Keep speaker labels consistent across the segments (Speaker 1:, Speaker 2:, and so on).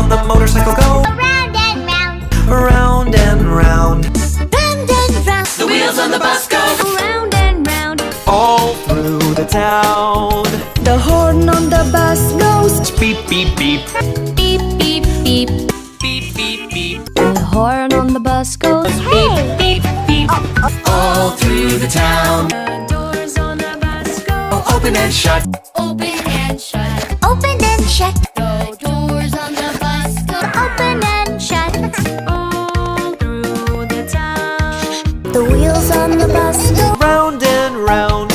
Speaker 1: on the motorcycle go
Speaker 2: round and round,
Speaker 1: round and round.
Speaker 2: round and round.
Speaker 1: The wheels on the bus go
Speaker 2: Round and round.
Speaker 1: all through the town.
Speaker 2: The horn on the bus goes
Speaker 1: Beep, beep, beep.
Speaker 2: beep, beep, beep.
Speaker 1: Beep, beep, beep.
Speaker 2: The horn on the bus goes hey,
Speaker 1: Beep, beep. All through the town.
Speaker 2: The doors on the bus go
Speaker 1: Open and shut.
Speaker 2: open and shut. Open and shut. The doors on the bus go open and shut. All through the town. The wheels on the bus go
Speaker 1: Round and round.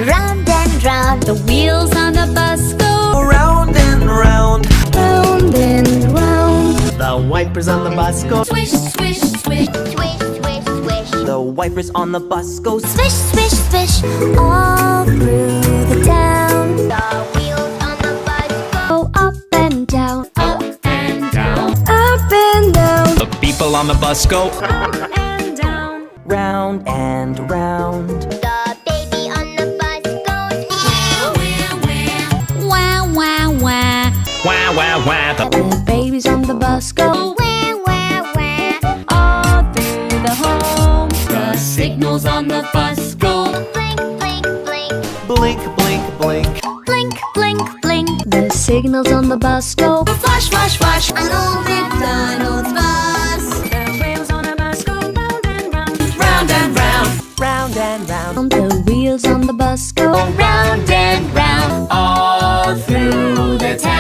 Speaker 2: round and round. The wheels on the bus go
Speaker 1: Round and round.
Speaker 2: round and round.
Speaker 1: The wipers on the bus go.
Speaker 2: Swish, swish, swish. Swish, swish, swish.
Speaker 1: The wipers on the bus go.
Speaker 2: Swish, swish, swish. All through the town. The wheels on the bus go up and down. Up and down. Up and down.
Speaker 1: The people on the bus go
Speaker 2: Up and down.
Speaker 1: round and round.
Speaker 2: The baby on the bus goes wah, wah, wah. Wah, wah, wah.
Speaker 1: Wah, wah, wah.
Speaker 2: The babies on the bus go wah, wah, wah. All through the home. The signals on the bus go blink, blink, blink.
Speaker 1: Blink, blink, blink.
Speaker 2: Blink, blink, blink. The signals on the bus go flash, flash, flash. An old McDonald's bus. The wheels on the bus go round and round.
Speaker 1: Round and round. Round and round.
Speaker 2: The wheels on the bus go round and round.
Speaker 1: All through the town.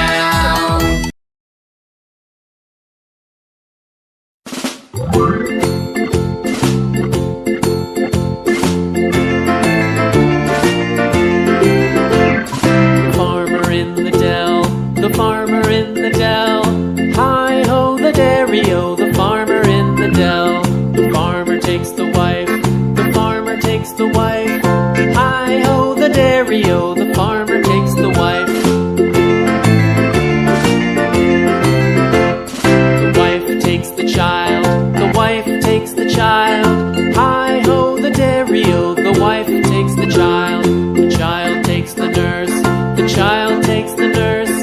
Speaker 1: Farmer in the dell, the farmer in the dell. Hi-ho, the dairy-o, the farmer in the dell. The farmer takes the wife, the farmer takes the wife. Hi-ho, the dairy-o, the farmer takes the wife. The wife takes the child, the wife takes the child. Hi-ho, the dairy-o, the wife takes the child. The child takes the nurse, the child takes the nurse.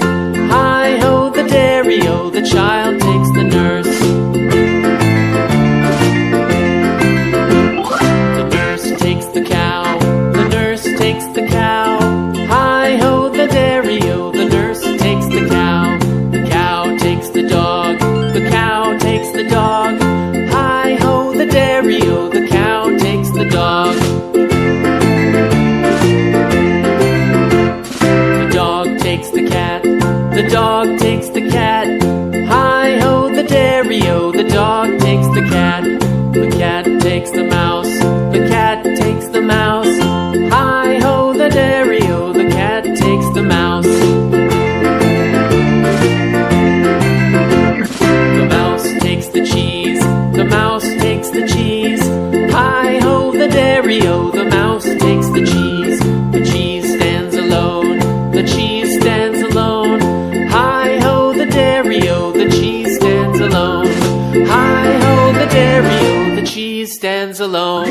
Speaker 1: Hi-ho, the dairy-o, the child takes the nurse. The nurse takes the cow, the nurse takes the cow. Hi-ho, the dairy-o, the nurse takes the cow. The cow takes the dog, the cow takes the dog. Hi-ho, the dairy-o, the cow takes the dog. The dog takes the cat, the dog takes the cat. Hi-ho, the dairy-o, the dog takes the cat. The cat takes the mouse, the cat takes the mouse. Hi-ho, the dairy-o, the cat takes the mouse. The mouse takes the cheese, the mouse takes the cheese. Hi-ho, the dairy-o, the mouse takes the cheese. The cheese stands alone, the cheese stands alone. Hi-ho, the dairy-o, the cheese stands alone. Hi-ho, the dairy-o, the cheese stands alone.